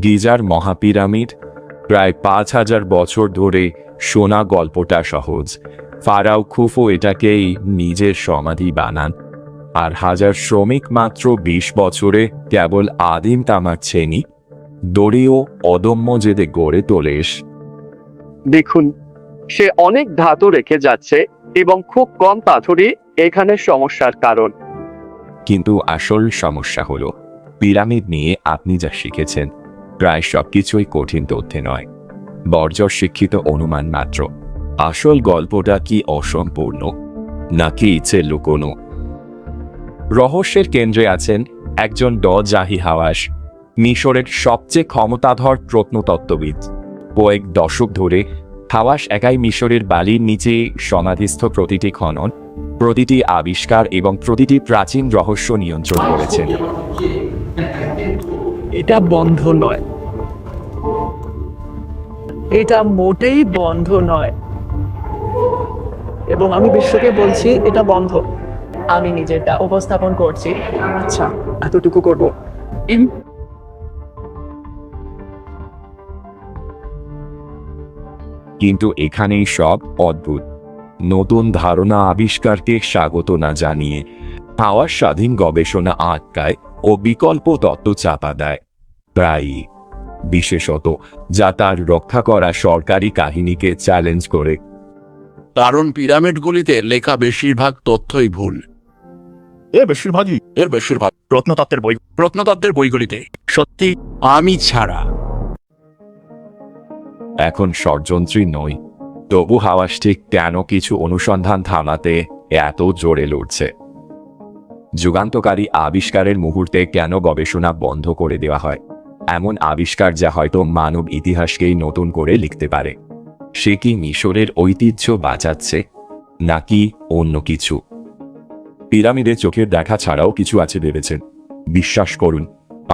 Geyser মহাপিরামিড প্রায় ৫,০০০ বছর ধরে শোনা গল্পটা সহজ। ফারাও খুফু এটাকেই নিজের সমাধি বানান, আর হাজার শ্রমিক মাত্র ২০ বছরে কেবল আদিম তামার শ্রেণী দড়িও অদম্য জেদে গড়ে তোলে। দেখুন, সে অনেক ধাতু রেখে যাচ্ছে এবং খুব কম পাথরই এখানে সমস্যার কারণ। কিন্তু আসল সমস্যা হলো পিরামিড নিয়ে আপনি যা শিখেছেন প্রায় সবকিছুই কঠিন তথ্যে নয়, বর্জ্য শিক্ষিত অনুমান মাত্র। আসল গল্পটা কি অসম্পূর্ণ, নাকি ইচ্ছে লুকোনো? রহস্যের কেন্দ্রে আছেন একজন জাহি হাওয়াস, মিশরের সবচেয়ে ক্ষমতাধর প্রত্নতত্ত্ববিদ। কয়েক দশক ধরে হাওয়াস একাই মিশরের বালির নিচে সমাধিস্থ প্রতিটি খনন, প্রতিটি আবিষ্কার এবং প্রতিটি প্রাচীন রহস্য নিয়ন্ত্রণ করেছেন। এটা বন্ধ নয়, এটা মোটেই বন্ধ নয়, এবং আমি বিশ্বকে বলছি এটা বন্ধ। আমি নিজেরটা উপস্থাপন করছি। আচ্ছা, এতটুকু করব। কিন্তু এখানেই সব অদ্ভুত। নতুন ধারণা আবিষ্কারকে স্বাগত না জানিয়ে হাওয়ার স্বাধীন গবেষণা আটকায় ও বিকল্প তত্ত্ব চাপা দেয়, প্রায়ই, বিশেষত যা তার রক্ষা করা সরকারি কাহিনীকে চ্যালেঞ্জ করে। কারণ পিরামিডগুলিতে লেখা বেশিরভাগ তথ্যই ভুল। এর বেশিরভাগ প্রত্নতত্ত্বের বইগুলিতে সত্যি আমি ছাড়া। এখন ষড়যন্ত্রী নই, তবু হাওয়াস ঠিক কেন কিছু অনুসন্ধান থামাতে এত জোরে লড়ছে? যুগান্তকারী আবিষ্কারের মুহূর্তে কেন গবেষণা বন্ধ করে দেওয়া হয়? এমন আবিষ্কার যা হয়তো মানব ইতিহাসকেই নতুন করে লিখতে পারে। সে কি মিশরের ঐতিহ্য বাঁচাচ্ছে, নাকি অন্য কিছু? পিরামিডে চোখের দেখা ছাড়াও কিছু আছে ভেবেছেন? বিশ্বাস করুন,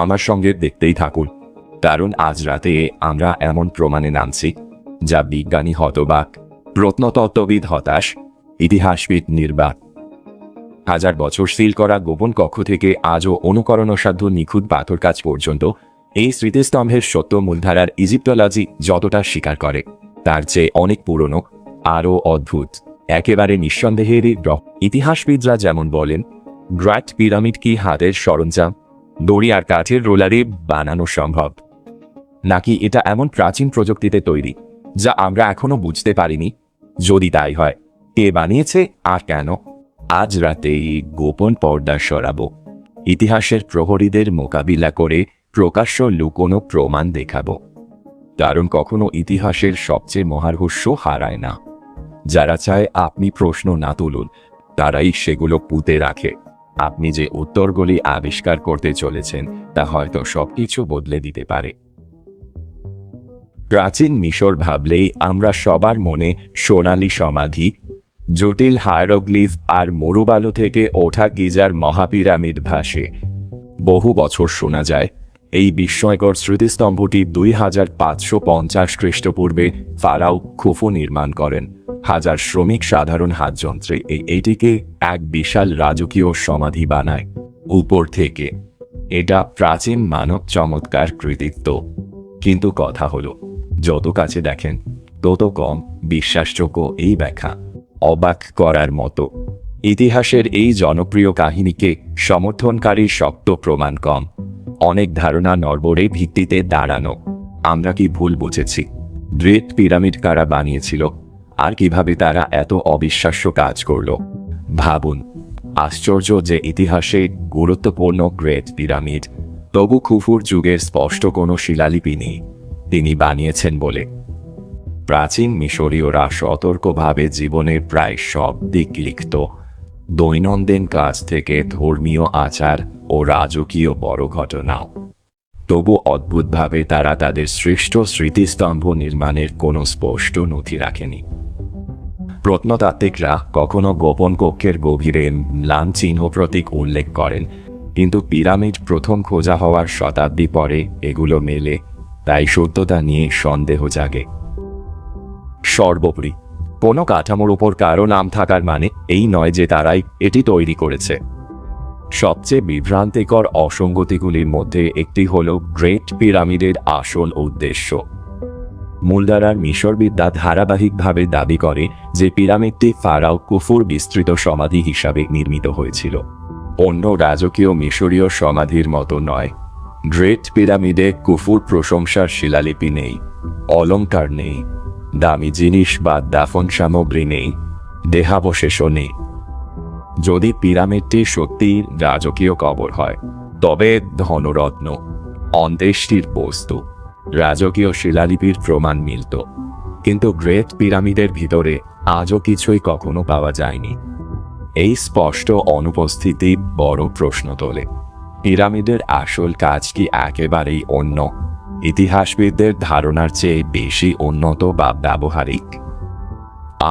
আমার সঙ্গে দেখতেই থাকুন, কারণ আজ রাতে আমরা এমন প্রমাণে নামছি যা বিজ্ঞানী হতবাক, প্রত্নতত্ত্ববিদ হতাশ, ইতিহাসবিদ নির্বাক। ১০০০ বছর সিল করা গোপন কক্ষ থেকে আজও অনুকরণসাধ্য নিখুঁত পাথর কাজ পর্যন্ত এই স্মৃতিস্তম্ভের সত্য মূলধারার ইজিপ্টোলজি যতটা স্বীকার করে তার চেয়ে অনেক পুরনো, আরও অদ্ভুত, একেবারে নিঃসন্দেহেরই ইতিহাসবিদরা যেমন বলেন, গ্রেট পিরামিড কি হাতের সরঞ্জাম, দড়ি আর কাঠের রোলারে বানানো সম্ভব, নাকি এটা এমন প্রাচীন প্রযুক্তিতে তৈরি যা আমরা এখনো বুঝতে পারিনি? যদি তাই হয়, কে বানিয়েছে আর কেন? আজ রাতে গোপন পর্দা সরাবো, ইতিহাসের প্রহরীদের মোকাবিলা করে প্রকাশ্য লুকোনো প্রমাণ দেখাবো। কারণ কখনো ইতিহাসের সবচেয়ে মহারহস্য হারায় না। যারা চায় আপনি প্রশ্ন না তুলুন, তারাই সেগুলো পুঁতে রাখে। আপনি যে উত্তরগুলি আবিষ্কার করতে চলেছেন তা হয়তো সবকিছু বদলে দিতে পারে। প্রাচীন মিশর ভাবলেই আমরা সবার মনে সোনালী সমাধি, জটিল হায়ারোগ্লিফ আর মরুবালু থেকে ওঠা গিজার মহাপিরামিড ভাসে। বহু বছর শোনা যায় এই বিস্ময়কর স্মৃতিস্তম্ভটি ২৫৫০ খ্রিস্টপূর্বে ফারাও খুফু নির্মাণ করেন। হাজার শ্রমিক সাধারণ হাতযন্ত্রে এইটিকে এক বিশাল রাজকীয় সমাধি বানায় উপর থেকে। এটা প্রাচীন মানব চমৎকার কৃতিত্ব। কিন্তু কথা হলো, যত কাছে দেখেন তত কম বিশ্বাসযোগ্য এই ব্যাখ্যা। অবাক করার মতো, ইতিহাসের এই জনপ্রিয় কাহিনীকে সমর্থনকারী শক্ত প্রমাণ কম। অনেক ধারণা নড়বড়ে ভিত্তিতে দাঁড়ানো। আমরা কি ভুল বুঝেছি? গ্রেট পিরামিড কারা বানিয়েছিল, আর কিভাবে তারা এত অবিশ্বাস্য কাজ করল? ভাবুন, আশ্চর্য যে ইতিহাসে গুরুত্বপূর্ণ গ্রেট পিরামিড, তবু খুফুর যুগের স্পষ্ট কোনো শিলালিপি নেই তিনি বানিয়েছেন বলে। প্রাচীন মিশরীয়রা সতর্কভাবে জীবনের প্রায় সব দিক লিখত, দৈনন্দিন কাজ থেকে ধর্মীয় আচার ও রাজকীয় বড় ঘটনাও। তবু অদ্ভুতভাবে তারা তাদের সৃষ্ট স্মৃতিস্তম্ভ নির্মাণের কোনো স্পষ্ট নথি রাখেনি। প্রত্নতাত্ত্বিকরা কখনো গোপন কক্ষের গভীরে ম্লান চিহ্ন প্রতীক উল্লেখ করেন, কিন্তু পিরামিড প্রথম খোঁজা হওয়ার শতাব্দী পরে এগুলো মেলে, তাই সত্যতা নিয়ে সন্দেহ জাগে। সর্বোপরি, কোনো কাঠামোর উপর কারো নাম থাকার মানে এই নয় যে তারাই এটি তৈরি করেছে। সবচেয়ে বিভ্রান্তিকর অসঙ্গতিগুলির মধ্যে একটি হল গ্রেট পিরামিডের আসল উদ্দেশ্য। মুলদারার মিশরবিদ্যা ধারাবাহিকভাবে দাবি করে যে পিরামিডটি ফারাও কুফুর বিস্তৃত সমাধি হিসাবে নির্মিত হয়েছিল, অন্য রাজকীয় মিশরীয় সমাধির মতো নয়। গ্রেট পিরামিডে কুফুর প্রশংসার শিলালিপি নেই, অলংকার নেই, দামি জিনিস বা দাফন সামগ্রী নেই, দেহাবশেষও নেই। যদি পিরামিডটি সত্যি রাজকীয় কবর হয়, তবে ধনরত্ন, অন্ত্যেষ্টির বস্তু, রাজকীয় শিলালিপির প্রমাণ মিলত। কিন্তু গ্রেট পিরামিডের ভিতরে আজও কিছুই কখনো পাওয়া যায়নি। এই স্পষ্ট অনুপস্থিতি বড় প্রশ্ন তোলে। পিরামিডের আসল কাজ কি একেবারেই অন্য, ইতিহাসবিদদের ধারণার চেয়ে বেশি উন্নত বা ব্যবহারিক?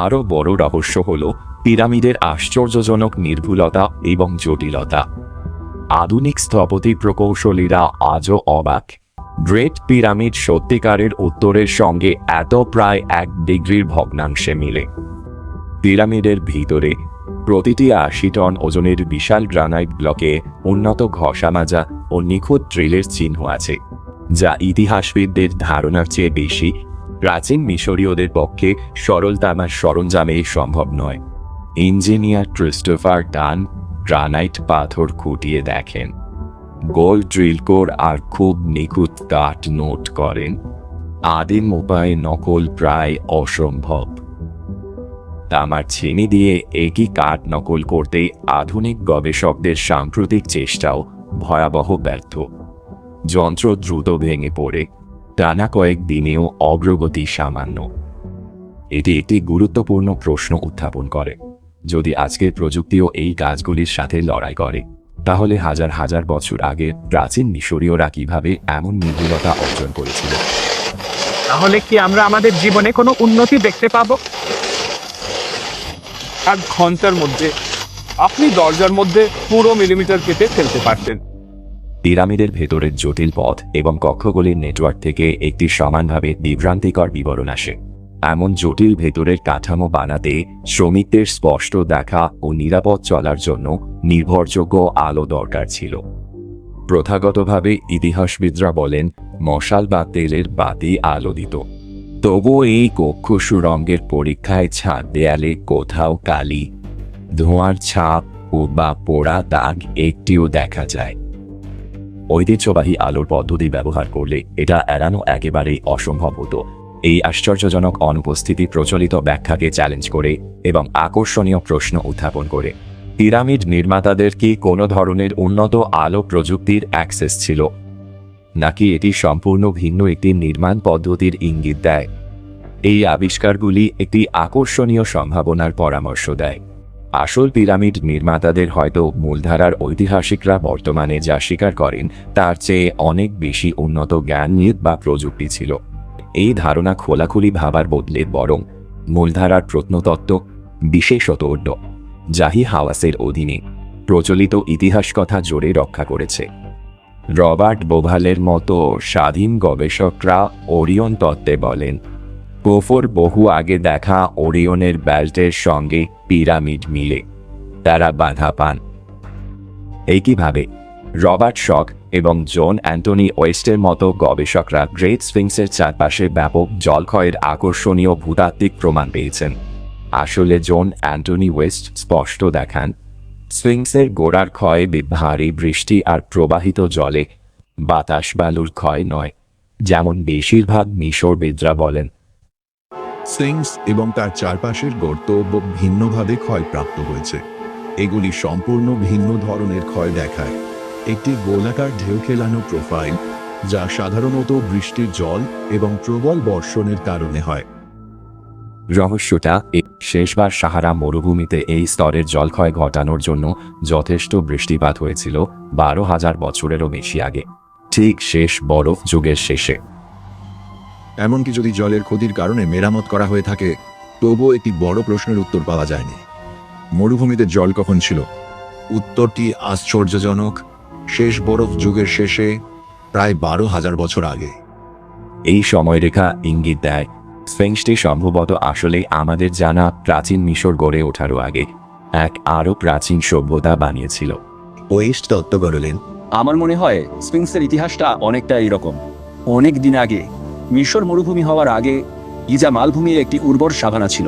আরও বড় রহস্য হল পিরামিডের আশ্চর্যজনক নির্ভুলতা এবং জটিলতা। আধুনিক স্থপতি প্রকৌশলীরা আজও অবাক। গ্রেট পিরামিড সত্যিকারের উত্তরের সঙ্গে এত প্রায় 1 ডিগ্রির ভগ্নাংশে মিলে। পিরামিডের ভিতরে প্রতিটি 80 টন ওজনের বিশাল গ্রানাইট ব্লকে উন্নত ঘষা মাজা ও নিখুঁত ড্রিলের চিহ্ন আছে, যা ইতিহাসবিদদের ধারণার চেয়ে বেশি। প্রাচীন মিশরীয়দের পক্ষে সরল তামার সরঞ্জামে সম্ভব নয়। ইঞ্জিনিয়ার ক্রিস্টোফার টান গ্রানাইট পাথর খুঁটিয়ে দেখেন, গোল ড্রিল কোর আর খুব নিখুঁত কাট নোট করেন। আদিম উপায়ে নকল প্রায় অসম্ভব। তামার ছিনি দিয়ে একই কাঠ নকল করতে আধুনিক গবেষকদের সাম্প্রতিক চেষ্টাও ভয়াবহ ব্যর্থ। যন্ত্র দ্রুত ভেঙে পড়ে, টানা কয়েক দিনেও অগ্রগতি সামান্য। এটি একটি গুরুত্বপূর্ণ প্রশ্ন উত্থাপন করে। যদি আজকের প্রযুক্তিও এই কাজগুলির সাথে লড়াই করে, তাহলে হাজার হাজার বছর আগে প্রাচীন মিশরীয়রা কিভাবে এমন নির্ভুলতা অর্জন করেছিল? তাহলে কি আমরা আমাদের জীবনে কোনো উন্নতি দেখতে পাবো? 1 ঘন্টার মধ্যে আপনি দরজার মধ্যে পুরো মিলিমিটার কেটে ফেলতে পারতেন। পিরামিডের ভেতরের জটিল পথ এবং কক্ষগুলির নেটওয়ার্ক থেকে একটি সমানভাবে বিভ্রান্তিকর বিবরণ আসে। এমন জটিল ভেতরের কাঠামো বানাতে শ্রমিকদের স্পষ্ট দেখা ও নিরাপদ চলার জন্য নির্ভরযোগ্য আলো দরকার ছিল। প্রথাগতভাবে ইতিহাসবিদরা বলেন মশাল বা তেলের বাতি আলো দিত। তবুও এই কক্ষ সুরঙ্গের পরীক্ষায় ছাদ দেয়ালে কোথাও কালি, ধোঁয়ার ছাপ ও বা পোড়া দাগ একটিও দেখা যায়। ঐতিহ্যবাহী আলোর পদ্ধতি ব্যবহার করলে এটা এড়ানো একেবারেই অসম্ভব হতো। এই আশ্চর্যজনক অনুপস্থিতি প্রচলিত ব্যাখ্যাকে চ্যালেঞ্জ করে এবং আকর্ষণীয় প্রশ্ন উত্থাপন করে। পিরামিড নির্মাতাদের কি কোনো ধরনের উন্নত আলো প্রযুক্তির অ্যাক্সেস ছিল, নাকি এটি সম্পূর্ণ ভিন্ন একটি নির্মাণ পদ্ধতির ইঙ্গিত দেয়? এই আবিষ্কারগুলি একটি আকর্ষণীয় সম্ভাবনার পরামর্শ দেয়। আসল পিরামিড নির্মাতাদের হয়তো মূলধারার ঐতিহাসিকরা বর্তমানে যা স্বীকার করেন তার চেয়ে অনেক বেশি উন্নত জ্ঞান বা প্রযুক্তি ছিল। এই ধারণা খোলাখুলি ভাবার বদলে বরং মূলধারার প্রত্নতত্ত্ব, বিশেষত জাহি হাওয়াসের অধীনে প্রচলিত ইতিহাস কথা জোরে রক্ষা করেছে। রবার্ট বোভালের মতো স্বাধীন গবেষকরা ওরিয়ন তত্ত্বে বলেন কুফুর বহু আগে দেখা ওরিয়নের বেল্টের সঙ্গে পিরামিড মিলে, তারা বাধা পান। একইভাবে রবার্ট শক এবং জন অ্যান্টনি ওয়েস্টের মতো গবেষকরা গ্রেট স্ফিংসের চারপাশে ব্যাপক জলক্ষয়ের আকর্ষণীয় ভূতাত্ত্বিক প্রমাণ পেয়েছেন। আসলে জন অ্যান্টনি ওয়েস্ট স্পষ্ট দেখান স্ফিংসের গোড়ার ক্ষয় ভারী বৃষ্টি আর প্রবাহিত জলে, বাতাস বালুর ক্ষয় নয়, যেমন বেশিরভাগ মিশরবিদরা বলেন। স্ফিংস এবং তার চারপাশের গর্ত ভিন্নভাবে ক্ষয়প্রাপ্ত হয়েছে। এগুলি সম্পূর্ণ ভিন্ন ধরনের ক্ষয় দেখায়। একটি গোলাকার ঢেউ খেলানো প্রোফাইল, যা সাধারণত বৃষ্টির জল এবং প্রবল বর্ষণের কারণে হয়। রহস্যটা শেষবার সাহারা মরুভূমিতে এই স্তরের জলক্ষয় ঘটানোর জন্য যথেষ্ট বৃষ্টিপাত হয়েছিল 12,000 বছরেরও বেশি আগে, ঠিক শেষ বরফ যুগের শেষে। এমনকি যদি জলের ক্ষতির কারণে মেরামত করা হয়ে থাকে, তবুও একটি বড় প্রশ্নের উত্তর পাওয়া যায়নি। মরুভূমিতে জল কখন ছিল? উত্তরটি আশ্চর্যজনক, শেষ বরফ যুগের শেষে, প্রায় 12,000 বছর আগে। এই সময়রেখা ইঙ্গিত দেয় স্ফিংসটি সম্ভবত আসলে আমাদের জানা প্রাচীন মিশর গড়ে ওঠারও আগে এক আরও প্রাচীন সভ্যতা বানিয়েছিল। ওয়েস্ট তত্ত্ব করলেন। আমার মনে হয় স্ফিংসের ইতিহাসটা অনেকটা এরকম। অনেক দিন আগে, মিশর মরুভূমি হওয়ার আগে, গিজা মালভূমি একটি উর্বর সাভানা ছিল।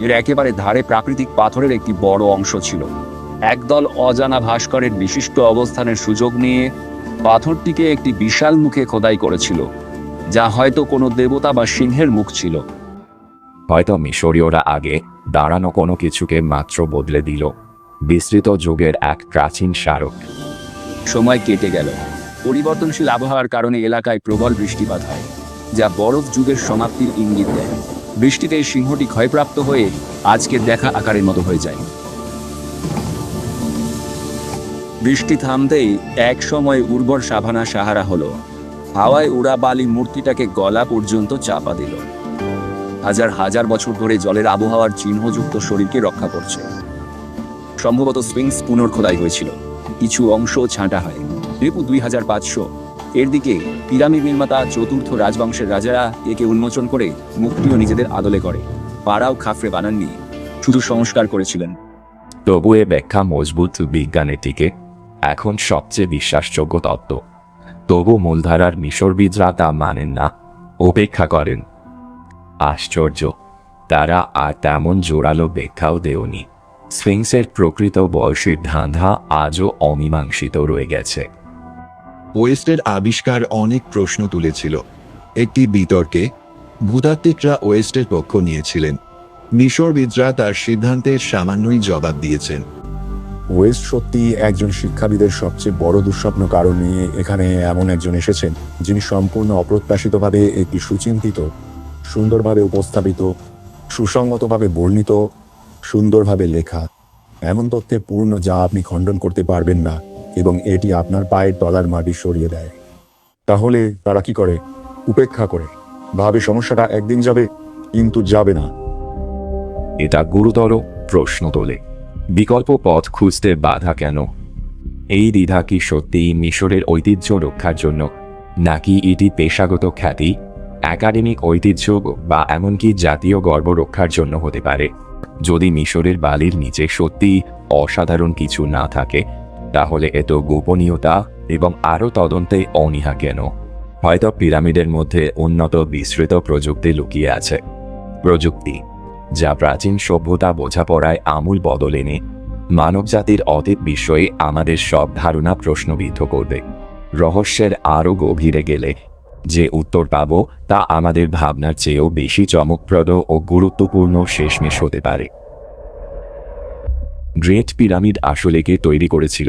এর একেবারে ধারে প্রাকৃতিক পাথরের একটি বড় অংশ ছিল। একদল অজানা ভাস্করের বিশিষ্ট অবস্থানের সুযোগ নিয়ে পাথরটিকে একটি বিশাল মুখে খোদাই করেছিল, যা হয়তো কোনো দেবতা বা সিংহের মুখ ছিল। হয়তো মিশরীয়রা আগে দাঁড়ানো কোনো কিছুকে মাত্র বদলে দিল। বিস্তৃত যুগের এক প্রাচীন স্মারক। সময় কেটে গেল। পরিবর্তনশীল আবহাওয়ার কারণে এলাকায় প্রবল বৃষ্টিপাত হয়, যা বরফ যুগের সমাপ্তির ইঙ্গিত দেয়। বৃষ্টিতে সিংহটি ক্ষয়প্রাপ্ত হয়ে আজকের দেখা আকারের মতো হয়ে যায়। বৃষ্টি থামতেই এক সময় উর্বর সাভানা সাহারা হলো। হাওয়ায় উড়া বালি মূর্তিটাকে গলা পর্যন্ত চাপা দিল। হাজার হাজার বছর ধরে জলের আবহাওয়ার চিহ্নযুক্ত শরীরকে রক্ষা করছে। সম্ভবত স্ফিংস পুনর্খোদাই হয়েছিল, কিছু অংশ ছাঁটা হয়। রিপু 2500 এর দিকে পিরামিড নির্মাতা চতুর্থ রাজবংশের রাজারা একে উন্মোচন করে মুক্তিও নিজেদের আদলে করে। পাড়াও খাফরে বানাননি, শুধু সংস্কার করেছিলেন। তবু এ ব্যাখ্যা মজবুত বিজ্ঞানের দিকে এখন সবচেয়ে বিশ্বাসযোগ্য তত্ত্ব। তবু মূলধারার মিশরবিদরা তা মানেন না, উপেক্ষা করেন। আশ্চর্য, তারা আর তেমন জোরালো ব্যাখ্যাও দেওনি। স্ফিংসের প্রকৃত বয়সের ধাঁধা আজও অমীমাংসিত রয়ে গেছে। ওয়েস্টের আবিষ্কার অনেক প্রশ্ন তুলেছিল। একটি বিতর্কে ভূতাত্ত্বিকরা ওয়েস্টের পক্ষ নিয়েছিলেন, মিশরবিদরা তার সিদ্ধান্তের সামান্যই জবাব দিয়েছেন। ওয়েস্ট সত্যি একজন শিক্ষাবিদের সবচেয়ে বড় দুঃস্বপ্ন, কারণ নিয়ে এখানে এমন একজন এসেছেন যিনি সম্পূর্ণ অপ্রত্যাশিতভাবে একটি সুচিন্তিত, সুন্দরভাবে উপস্থাপিত, সুসংগতভাবে বর্ণিত, সুন্দরভাবে লেখা এমন তথ্যে পূর্ণ যা আপনি খণ্ডন করতে পারবেন না, এবং এটি আপনার পায়ের তলার মাটি সরিয়ে দেয়। তাহলে তারা কি করে? উপেক্ষা করে, ভাবে সমস্যাটা একদিন যাবে, কিন্তু যাবে না। এটা গুরুতর প্রশ্ন তোলে। বিকল্প পথ খুঁজতে বাধা কেন? এই দ্বিধা কি সত্যিই মিশরের ঐতিহ্য রক্ষার জন্য, নাকি এটি পেশাগত খ্যাতি, একাডেমিক ঐতিহ্য বা এমনকি জাতীয় গর্ব রক্ষার জন্য হতে পারে? যদি মিশরের বালির নিচে সত্যিই অসাধারণ কিছু না থাকে, তাহলে এত গোপনীয়তা এবং আরও তদন্তে অনীহা কেন? হয়তো পিরামিডের মধ্যে উন্নত বিস্তৃত প্রযুক্তি লুকিয়ে আছে। প্রযুক্তি যা প্রাচীন সভ্যতা বোঝাপড়ায় আমূল বদল এনে মানবজাতির অতীত বিষয়ে আমাদের সব ধারণা প্রশ্নবিদ্ধ করবে। রহস্যের আরও গভীরে গেলে যে উত্তর পাব তা আমাদের ভাবনার চেয়েও বেশি চমকপ্রদ ও গুরুত্বপূর্ণ শেষমেশ হতে পারে। গ্রেট পিরামিড আসলে কে তৈরি করেছিল?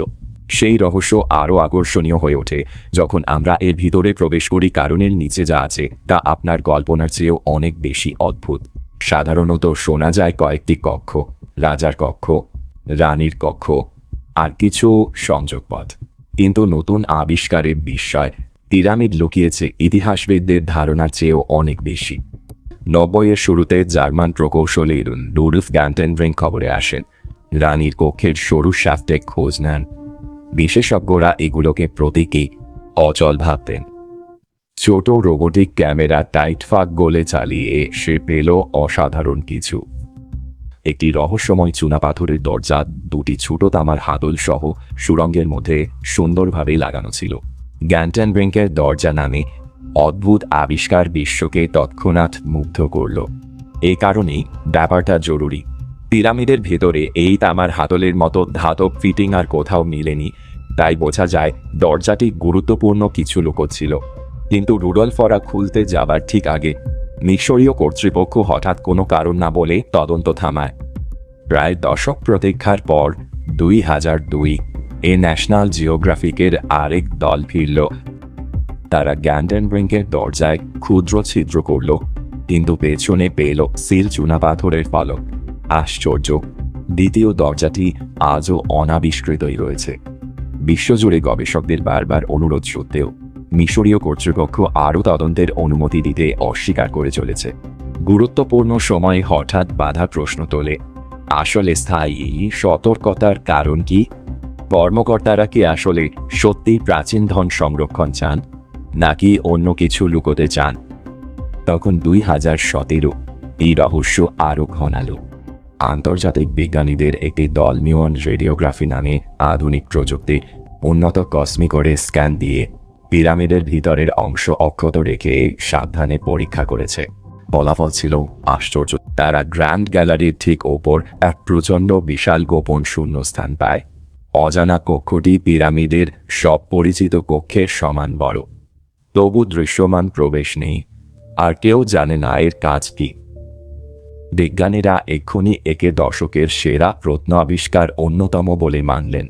সেই রহস্য আরও আকর্ষণীয় হয়ে ওঠে যখন আমরা এর ভিতরে প্রবেশ করি, কারণের নিচে যা আছে তা আপনার কল্পনার চেয়েও অনেক বেশি অদ্ভুত। সাধারণত শোনা যায় কয়েকটি কক্ষ, রাজার কক্ষ, রানীর কক্ষ, আর কিছু সংযোগপথ। কিন্তু নতুন আবিষ্কারের বিস্ময়, পিরামিড লুকিয়েছে ইতিহাসবিদদের ধারণার চেয়েও অনেক বেশি। 90-এর শুরুতে জার্মান প্রকৌশলী রুডলফ গ্যান্টেনব্রিঙ্ক খবরে আসেন, রানীর কক্ষের সরু শ্যাফটে খোঁজ নেন। বিশেষজ্ঞরা এগুলোকে প্রতীকী, অচল ভাবতেন। ছোট রোবোটিক ক্যামেরা টাইট ফাঁক গোলে চালিয়ে সে পেল অসাধারণ কিছু। একটি রহস্যময় চুনাপাথরের দরজা, দুটি ছোট তামার হাতল সহ সুড়ঙ্গের মধ্যে সুন্দরভাবে লাগানো ছিল। গ্যান্টেনব্রিঙ্কের দরজা নামে অদ্ভুত আবিষ্কার বিশ্বকে তৎক্ষণাৎ মুগ্ধ করল। এই কারণেই ব্যাপারটা জরুরি। পিরামিডের ভেতরে এই তামার হাতলের মতো ধাতব ফিটিং আর কোথাও মিলেনি, তাই বোঝা যায় দরজাটি গুরুত্বপূর্ণ কিছু লুকোচ্ছিল। কিন্তু রুডলফরা খুলতে যাবার ঠিক আগে মিশরীয় কর্তৃপক্ষ হঠাৎ কোনো কারণ না বলে তদন্ত থামায়। প্রায় দশক প্রতীক্ষার পর 2002 ন্যাশনাল জিওগ্রাফিকের আরেক দল ফিরল। তারা গ্যান্টেনব্রিঙ্কের দরজায় ক্ষুদ্র ছিদ্র করল, কিন্তু পেছনে পেল সিল চুনাপাথরের ফলক। আশ্চর্য, দ্বিতীয় দরজাটি আজও অনাবিষ্কৃতই রয়েছে। বিশ্বজুড়ে গবেষকদের বারবার অনুরোধ সত্ত্বেও মিশরীয় কর্তৃপক্ষ আরও তদন্তের অনুমতি দিতে অস্বীকার করে চলেছে। গুরুত্বপূর্ণ সময়ে হঠাৎ বাধা প্রশ্ন তোলে, আসলে স্থায়ী সতর্কতার কারণ কি? কর্মকর্তারা কি আসলে সত্যি প্রাচীন ধন সংরক্ষণ চান, নাকি অন্য কিছু লুকোতে চান? তখন 2017 এই রহস্য আরও ঘনালো। আন্তর্জাতিক বিজ্ঞানীদের একটি দল মিউন রেডিওগ্রাফি নামে আধুনিক প্রযুক্তি উন্নত কসমিকরে স্ক্যান দিয়ে পিরামিডের ভিতরের অংশ অক্ষত রেখে সাবধানে পরীক্ষা করেছে। ফলাফল ছিল আশ্চর্য। তারা গ্র্যান্ড গ্যালারির ঠিক ওপর এক প্রচণ্ড বিশাল গোপন শূন্যস্থান পায়। অজানা কক্ষটি পিরামিডের সব পরিচিত কক্ষের সমান বড়, তবু দৃশ্যমান প্রবেশ নেই, আর কেউ জানে না এর কাজ কি। বিজ্ঞানীরা এক্ষুনি একে দশকের সেরা প্রত্ন আবিষ্কার অন্যতম বলে মানলেন।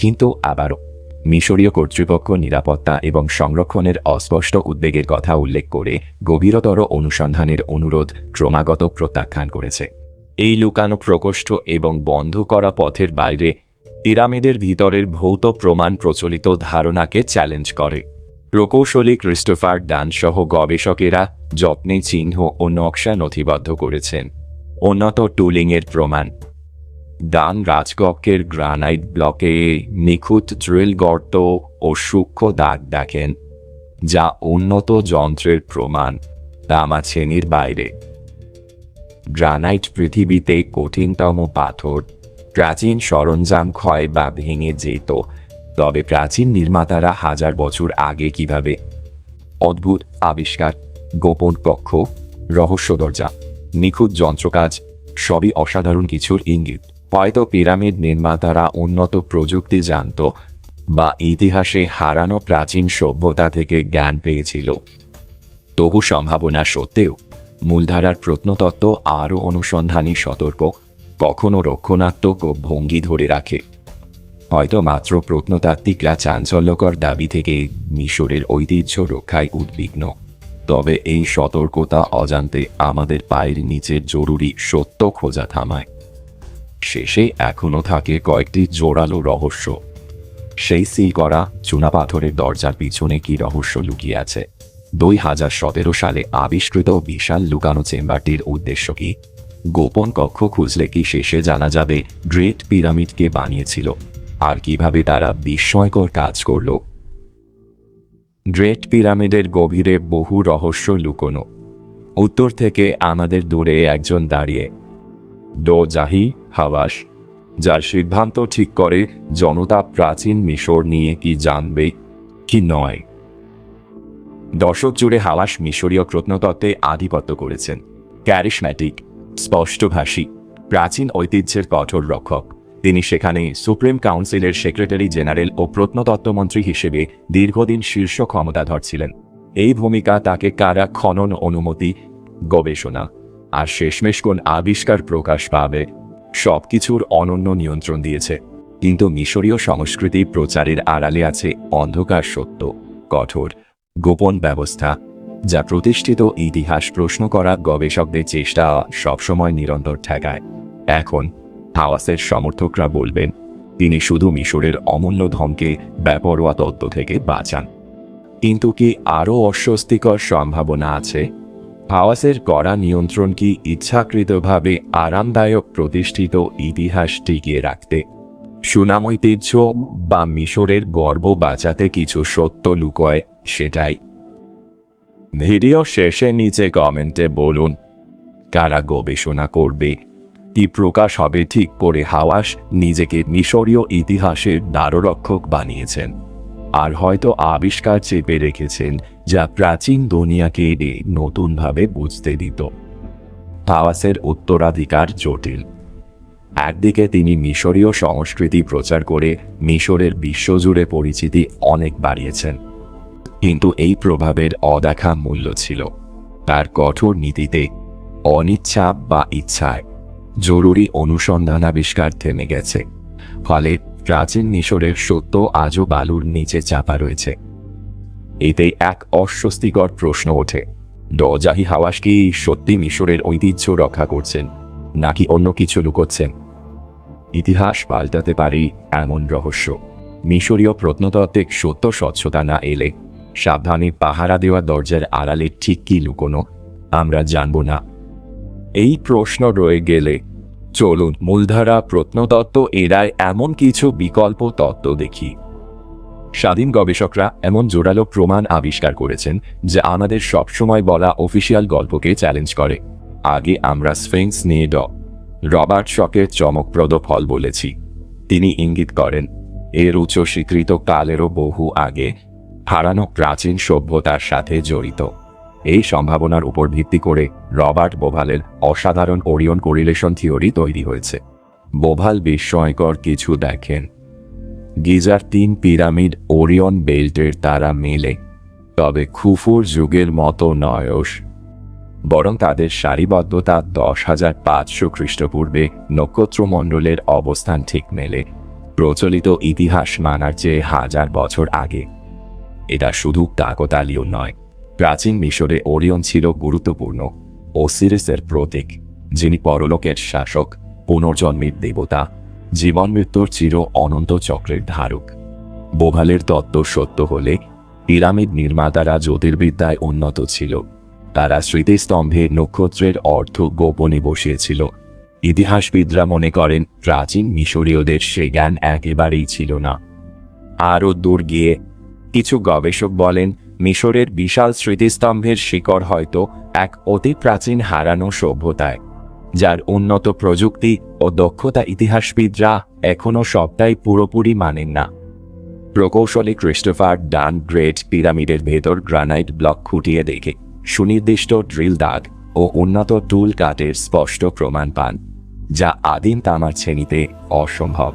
কিন্তু আবারও মিশরীয় কর্তৃপক্ষ নিরাপত্তা এবং সংরক্ষণের অস্পষ্ট উদ্বেগের কথা উল্লেখ করে গভীরতর অনুসন্ধানের অনুরোধ ক্রমাগত প্রত্যাখ্যান করেছে। এই লুকানো প্রকোষ্ঠ এবং বন্ধ করা পথের বাইরে পিরামিডের ভিতরের ভৌত প্রমাণ প্রচলিত ধারণাকে চ্যালেঞ্জ করে। প্রকৌশলী ক্রিস্টোফার ডান সহ গবেষকেরা যত্নে চিহ্ন ও নকশা নথিবদ্ধ করেছেন। উন্নত টুলিংয়ের প্রমাণ। ডান রাজকক্ষের গ্রানাইট ব্লকে নিখুঁত ড্রিল গর্ত ও সূক্ষ্ম দাগ দেখেন, যা উন্নত যন্ত্রের প্রমাণ, তামা শ্রেণীর বাইরে। গ্রানাইট পৃথিবীতে কঠিনতম পাথর। প্রাচীন সরঞ্জাম ক্ষয় বা ভেঙে যেত, তবে প্রাচীন নির্মাতারা হাজার বছর আগে কিভাবে? অদ্ভুত আবিষ্কার, গোপন কক্ষ, রহস্য দরজা, নিখুঁত যন্ত্রকাজ, সবই অসাধারণ কিছুর ইঙ্গিত। হয়তো পিরামিড নির্মাতারা উন্নত প্রযুক্তি জানত বা ইতিহাসে হারানো প্রাচীন সভ্যতা থেকে জ্ঞান পেয়েছিল। তবু সম্ভাবনা সত্ত্বেও মূলধারার প্রত্নতত্ত্ব আরও অনুসন্ধানী, সতর্ক, কখনো রক্ষণাত্মক ও ভঙ্গি ধরে রাখে। হয়তো মাত্র প্রত্নতাত্ত্বিকরা চাঞ্চল্যকর দাবি থেকে মিশরের ঐতিহ্য রক্ষায় উদ্বিগ্ন। তবে এই সতর্কতা অজান্তে আমাদের পায়ের নিচের জরুরি সত্য খোঁজা থামায়। শেষে এখনও থাকে কয়েকটি জোরালো রহস্য। সেই সিল করা চুনাপাথরের দরজার পিছনে কি রহস্য লুকিয়ে আছে? 2017 সালে আবিষ্কৃত বিশাল লুকানো চেম্বারটির উদ্দেশ্য কি? গোপন কক্ষ খুঁজলে কি শেষে জানা যাবে গ্রেট পিরামিড কে বানিয়েছিল, আর কিভাবে তারা বিস্ময়কর কাজ করল? গ্রেট পিরামিডের গভীরে বহু রহস্য লুকোনো। উত্তর থেকে আমাদের দূরে একজন দাঁড়িয়ে, দোজাহি হাওয়াস, যার সিদ্ধান্ত ঠিক করে জনতা প্রাচীন মিশর নিয়ে কি জানবে কি নয়। দশক জুড়ে হাওয়াস মিশরীয় প্রত্নতত্ত্বে আধিপত্য করেছেন। ক্যারিশম্যাটিক, স্পষ্টভাষী, প্রাচীন ঐতিহ্যের কঠোর রক্ষক। তিনি সেখানে সুপ্রিম কাউন্সিলের সেক্রেটারি জেনারেল ও প্রত্নতত্ত্বমন্ত্রী হিসেবে দীর্ঘদিন শীর্ষ ক্ষমতাধর ছিলেন। এই ভূমিকা তাকে কারা খনন অনুমতি, গবেষণা আর শেষমেশ কোন আবিষ্কার প্রকাশ পাবে সবকিছুর অনন্য নিয়ন্ত্রণ দিয়েছে। কিন্তু মিশরীয় সংস্কৃতি প্রচারের আড়ালে আছে অন্ধকার সত্য, কঠোর গোপন ব্যবস্থা, যা প্রতিষ্ঠিত ইতিহাস প্রশ্ন করা গবেষকদের চেষ্টা সবসময় নিরন্তর ঠেকায়। এখন হাওয়াসের সমর্থকরা বলবেন তিনি শুধু মিশরের অমূল্য ধনকে বেপরোয়া তত্ত্ব থেকে বাঁচান। কিন্তু কি আরও অস্বস্তিকর সম্ভাবনা আছে? হাওয়াসের কড়া নিয়ন্ত্রণ কি ইচ্ছাকৃতভাবে আরামদায়ক প্রতিষ্ঠিত ইতিহাস টিকিয়ে রাখতে? সুনাম ঐতিহ্য বা মিশরের গর্ব বাঁচাতে কিছু সত্য লুকোয় সেটাই? ভিডিও শেষে নিচে কমেন্টে বলুন কারা গবেষণা করবে, কি প্রকাশ হবে ঠিক করে হাওয়াস নিজেকে মিশরীয় ইতিহাসের দ্বাররক্ষক বানিয়েছেন, আর হয়তো আবিষ্কার চেপে রেখেছেন যা প্রাচীন দুনিয়াকে নতুনভাবে বুঝতে দিত। হাওয়াসের উত্তরাধিকার জটিল। একদিকে তিনি মিশরীয় সংস্কৃতি প্রচার করে মিশরের বিশ্বজুড়ে পরিচিতি অনেক বাড়িয়েছেন, কিন্তু এই প্রভাবের অদেখা মূল্য ছিল তার কঠোর নীতিতে। অনিচ্ছা বা ইচ্ছায় জরুরি অনুসন্ধান আবিষ্কার থেমে গেছে, ফলে প্রাচীন মিশরের সত্য আজও বালুর নিচে চাপা রয়েছে। এতে এক অস্বস্তিকর প্রশ্ন ওঠে, দোজাহি হাওয়াস কি সত্যি মিশরের ঐতিহ্য রক্ষা করছেন, নাকি অন্য কিছু লুকোচ্ছেন? ইতিহাস পাল্টাতে পারে এমন রহস্য। মিশরীয় প্রত্নতাত্ত্বিক সত্য স্বচ্ছতা না এলে সাবধানে পাহারা দেওয়া দরজার আড়ালে ঠিক কি লুকোনো আমরা জানব না। এই প্রশ্ন রয়ে গেলে চলুন মূলধারা প্রত্নতত্ত্ব এড়ায় এমন কিছু বিকল্প তত্ত্ব দেখি। স্বাধীন গবেষকরা এমন জোরালো প্রমাণ আবিষ্কার করেছেন যা আমাদের সবসময় বলা অফিসিয়াল গল্পকে চ্যালেঞ্জ করে। আগে আমরা স্ফিংস নিয়ে রবার্ট শকের চমকপ্রদ ফল বলেছি। তিনি ইঙ্গিত করেন এর উচ্চ স্বীকৃত কালেরও বহু আগে হারানো প্রাচীন সভ্যতার সাথে জড়িত। এই সম্ভাবনার উপর ভিত্তি করে রবার্ট বোভালের অসাধারণ ওরিয়ন কোরিলেশন থিওরি তৈরি হয়েছে। বোভাল বিস্ময়কর কিছু দেখেন। গিজার 3 পিরামিড ওরিয়ন বেল্টের তারা মেলে, তবে খুফুর যুগের মতো নয়স, বরং তাদের সারিবদ্ধতা 10,500 খ্রিস্টপূর্বে নক্ষত্রমণ্ডলের অবস্থান ঠিক মেলে প্রচলিত ইতিহাস মানার চেয়ে 1000 বছর আগে। এটা শুধু কাকতালীয় নয়, প্রাচীন মিশরে ওরিয়ন ছিল গুরুত্বপূর্ণ ওসিরিসের প্রতীক, যিনি পরলোকের শাসক, পুনর্জন্মের দেবতা, জীবন মৃত্যুর চির অনন্ত চক্রের ধারক। বোভালের তত্ত্ব সত্য হলে পিরামিড নির্মাতারা জ্যোতির্বিদ্যায় উন্নত ছিল। তারা স্মৃতিস্তম্ভে নক্ষত্রের অর্থ গোপনে বসিয়েছিল। ইতিহাসবিদরা মনে করেন প্রাচীন মিশরীয়দের সে জ্ঞান একেবারেই ছিল না। আরও দূর গিয়ে কিছু গবেষক বলেন মিশরের বিশাল স্মৃতিস্তম্ভের শিকড় হয়তো এক অতি প্রাচীন হারানো সভ্যতায়, যার উন্নত প্রযুক্তি ও দক্ষতা ইতিহাসবিদরা এখনও সবটাই পুরোপুরি মানেন না। প্রকৌশলী ক্রিস্টোফার ডান গ্রেট পিরামিডের ভেতর গ্রানাইট ব্লক খুঁটিয়ে দেখে সুনির্দিষ্ট ড্রিল দাগ ও উন্নত টুল কাটের স্পষ্ট প্রমাণ পান, যা আদিম তামার শ্রেণীতে অসম্ভব।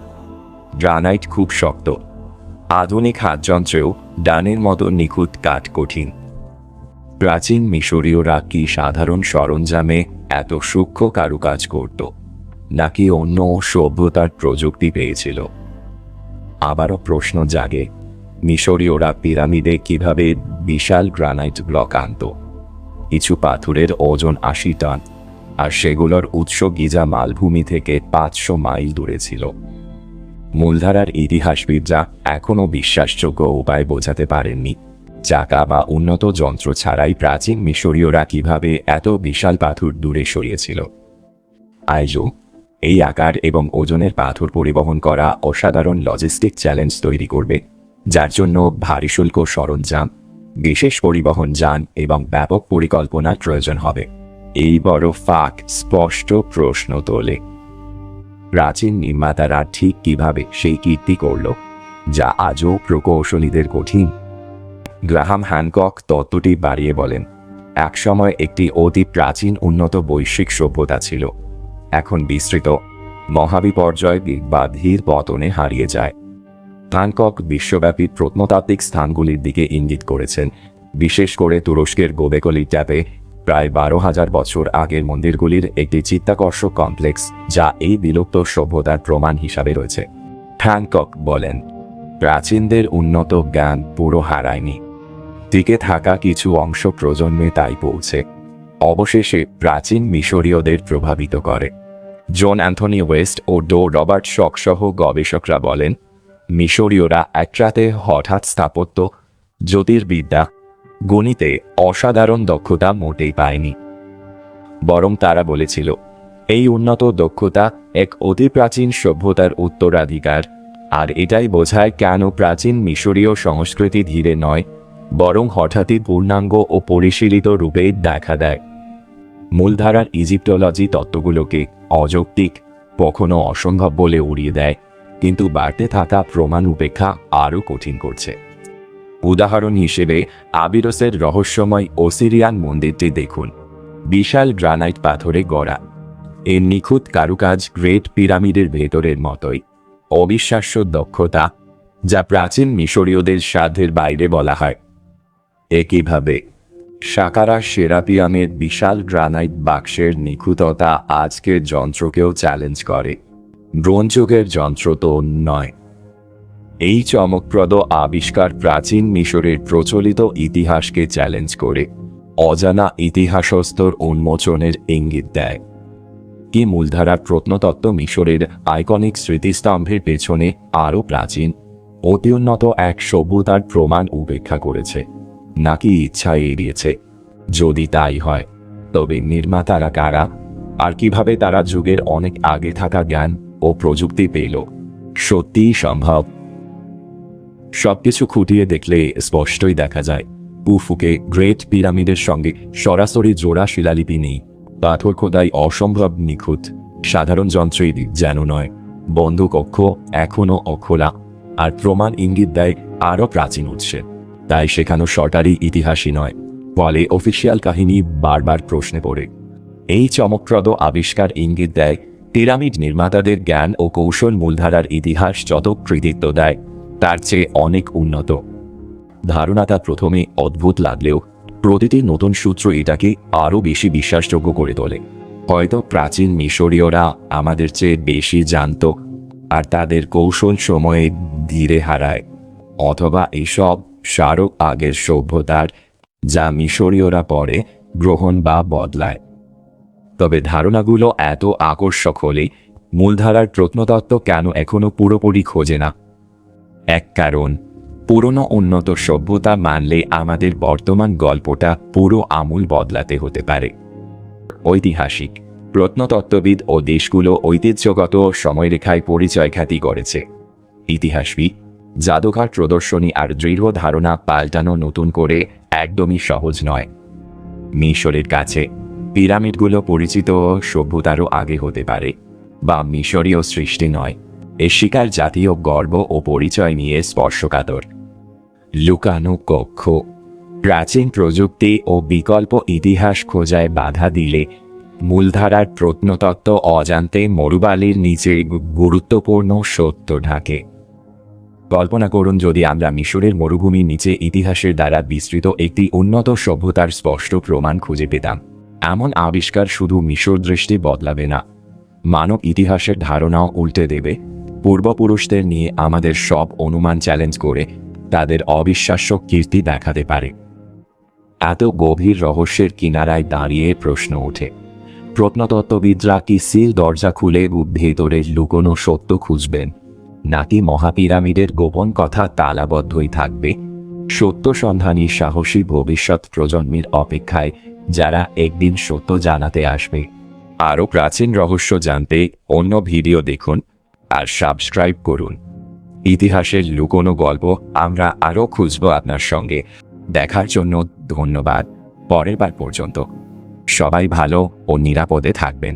গ্রানাইট খুব শক্ত, আধুনিক হাতযন্ত্রেও ডানের মতো নিখুঁত কাঠ কঠিন। প্রাচীন মিশরীয়রা কি সাধারণ সরঞ্জামে এত সূক্ষ্ম কারুকাজ করত, নাকি অন্য সভ্যতার প্রযুক্তি পেয়েছিল? আবারও প্রশ্ন জাগে, মিশরীয়রা পিরামিডে কিভাবে বিশাল গ্রানাইট ব্লক আনত? কিছু পাথরের ওজন 80 টন, আর সেগুলোর উৎস গিজা মালভূমি থেকে 500 মাইল দূরে ছিল। মূলধারার ইতিহাসবিদরা এখনও বিশ্বাসযোগ্য উপায় বোঝাতে পারেননি চাকা বা উন্নত যন্ত্র ছাড়াই প্রাচীন মিশরীয়রা কিভাবে এত বিশাল পাথর দূরে সরিয়েছিল। আজও এই আকার এবং ওজনের পাথর পরিবহন করা অসাধারণ লজিস্টিক চ্যালেঞ্জ তৈরি করবে, যার জন্য ভারী শুল্ক সরঞ্জাম, বিশেষ পরিবহন যান এবং ব্যাপক পরিকল্পনার প্রয়োজন হবে। এই বড় ফাঁক স্পষ্ট প্রশ্ন তোলে, প্রাচীন নির্মাতারা ঠিক কিভাবে সেই কীর্তি করল, যা আজও প্রকৌশলীদের কঠিন। গ্রাহাম হ্যানকক তত্ত্বটি বাড়িয়ে বলেন, একসময় একটি অতি প্রাচীন উন্নত বৈশ্বিক সভ্যতা ছিল, এখন বিস্তৃত মহাবিপর্যয় বা ধীর পতনে হারিয়ে যায়। হ্যানকক বিশ্বব্যাপী প্রত্নতাত্ত্বিক স্থানগুলির দিকে ইঙ্গিত করেছেন, বিশেষ করে তুরস্কের গোবেকলি ট্যাপে প্রায় 12,000 বছর আগের মন্দিরগুলির একটি চিত্তাকর্ষক কমপ্লেক্স, যা এই বিলুপ্ত সভ্যতার প্রমাণ হিসাবে রয়েছে। হ্যানকক বলেন, প্রাচীনদের উন্নত জ্ঞান পুরো হারায়নি, টিকে থাকা কিছু অংশ প্রজন্মে তাই পৌঁছে অবশেষে প্রাচীন মিশরীয়দের প্রভাবিত করে। জন অ্যান্থনি ওয়েস্ট ও রবার্ট শক সহ গবেষকরা বলেন, মিশরীয়রা একরাতে হঠাৎ স্থাপত্য, জ্যোতির্বিদ্যা, গণিতে অসাধারণ দক্ষতা মোটেই পায়নি, বরং তারা বলেছিল এই উন্নত দক্ষতা এক অতি প্রাচীন সভ্যতার উত্তরাধিকার, আর এটাই বোঝায় কেন প্রাচীন মিশরীয় সংস্কৃতি ধীরে নয়, বরং হঠাৎই পূর্ণাঙ্গ ও পরিশীলিত রূপে দেখা দেয়। মূলধারার ইজিপ্টোলজি তত্ত্বগুলোকে অযৌক্তিক, কখনো অসম্ভব বলে উড়িয়ে দেয়, কিন্তু বাড়তে থাকা প্রমাণ উপেক্ষা আরও কঠিন করছে। উদাহরণ হিসেবে আবিরসের রহস্যময় ওসিরিয়ান মন্দিরটি দেখুন, বিশাল গ্রানাইট পাথরে গড়া। এর নিখুঁত কারুকাজ গ্রেট পিরামিডের ভেতরের মতোই, অবিশ্বাস্য দক্ষতা, যা প্রাচীন মিশরীয়দের সাধ্যের বাইরে বলা হয়। একইভাবে সাকারা সেরাপিয়ামের বিশাল গ্রানাইট বাক্সের নিখুঁততা আজকের যন্ত্রকেও চ্যালেঞ্জ করে, ব্রোঞ্জ যুগের যন্ত্র তো নয়। এই চমকপ্রদ আবিষ্কার প্রাচীন মিশরের প্রচলিত ইতিহাসকে চ্যালেঞ্জ করে অজানা ইতিহাসস্তর উন্মোচনের ইঙ্গিত দেয়। কি মূলধারার প্রত্নতত্ত্ব মিশরের আইকনিক স্মৃতিস্তম্ভের পেছনে আরও প্রাচীন, অতি উন্নত এক সভ্যতার প্রমাণ উপেক্ষা করেছে, নাকি ইচ্ছায় এড়িয়েছে? যদি তাই হয়, তবে নির্মাতারা কারা, আর কিভাবে তারা যুগের অনেক আগে থাকা জ্ঞান ও প্রযুক্তি পেল? সত্যিই সম্ভব? সবকিছু খুঁটিয়ে দেখলে স্পষ্টই দেখা যায়, কুফুকে গ্রেট পিরামিডের সঙ্গে সরাসরি জোড়া শিলালিপি নেই, পাথর খোদাই অসম্ভব নিখুঁত, সাধারণ যন্ত্রই যেন নয়, বন্ধ কক্ষ এখনো অখোলা, আর প্রমাণ ইঙ্গিত দেয় আরও প্রাচীন উৎসে। তাই সেখানে সরকারি ইতিহাসই নয়, ফলে অফিসিয়াল কাহিনী বারবার প্রশ্নে পড়ে। এই চমকপ্রদ আবিষ্কার ইঙ্গিত দেয় পিরামিড নির্মাতাদের জ্ঞান ও কৌশল মূলধারার ইতিহাস যত কৃতিত্ব দেয় তার চেয়ে অনেক উন্নত। ধারণাটা প্রথমে অদ্ভুত লাগলেও প্রতিটি নতুন সূত্র এটাকে আরও বেশি বিশ্বাসযোগ্য করে তোলে। হয়তো প্রাচীন মিশরীয়রা আমাদের চেয়ে বেশি জানত, আর তাদের কৌশল সময়ে ধীরে হারায়, অথবা এসব স্মারক আগের সভ্যতার, যা মিশরীয়রা পরে গ্রহণ বা বদলায়। তবে ধারণাগুলো এত আকর্ষক হলে মূলধারার প্রত্নতত্ত্ব কেন এখনো পুরোপুরি খোঁজে না? এক কারণ, পুরনো উন্নত সভ্যতা মানলে আমাদের বর্তমান গল্পটা পুরো আমূল বদলাতে হতে পারে। ঐতিহাসিক, প্রত্নতত্ত্ববিদ ও দেশগুলো ঐতিহ্যগত সময়রেখায় পরিচয় খ্যাতি করেছে। ইতিহাসবিদ, জাদুঘর প্রদর্শনী আর দৃঢ় ধারণা পাল্টানো নতুন করে একদমই সহজ নয়। মিশরের কাছে পিরামিডগুলো পরিচিত সভ্যতারও আগে হতে পারে, বা মিশরীয় সৃষ্টি নয়। এ শিকার জাতীয় গর্ব ও পরিচয় নিয়ে স্পর্শকাতর। লুকানো কক্ষ, প্রাচীন প্রযুক্তি ও বিকল্প ইতিহাস খোঁজায় বাধা দিলে মূলধারার প্রত্নতত্ত্ব অজান্তে মরুবালির নিচে গুরুত্বপূর্ণ সত্য ঢাকে। কল্পনা করুন যদি আমরা মিশরের মরুভূমির নিচে ইতিহাসের দ্বারা বিস্তৃত একটি উন্নত সভ্যতার স্পষ্ট প্রমাণ খুঁজে পেতাম। এমন আবিষ্কার শুধু মিশর দৃষ্টি বদলাবে না, মানব ইতিহাসের ধারণাও উল্টে দেবে। পূর্বপুরুষদের নিয়ে আমাদের সব অনুমান চ্যালেঞ্জ করে তাদের অবিশ্বাস্য কীর্তি দেখাতে পারে। এত গভীর রহস্যের কিনারায় দাঁড়িয়ে প্রশ্ন ওঠে, প্রত্নতত্ত্ববিদরা কি সিল দরজা খুলে ভেতরে লুকোনো সত্য খুঁজবেন, নাকি মহাপিরামিডের গোপন কথা তালাবদ্ধই থাকবে? সত্য সন্ধানী সাহসী ভবিষ্যৎ প্রজন্মের অপেক্ষায়, যারা একদিন সত্য জানাতে আসবে। আরও প্রাচীন রহস্য জানতে অন্য ভিডিও দেখুন আর সাবস্ক্রাইব করুন। ইতিহাসের লুকোনো গল্প আমরা আরও খুঁজব আপনার সঙ্গে। দেখার জন্য ধন্যবাদ। পরের বার পর্যন্ত সবাই ভালো ও নিরাপদে থাকবেন।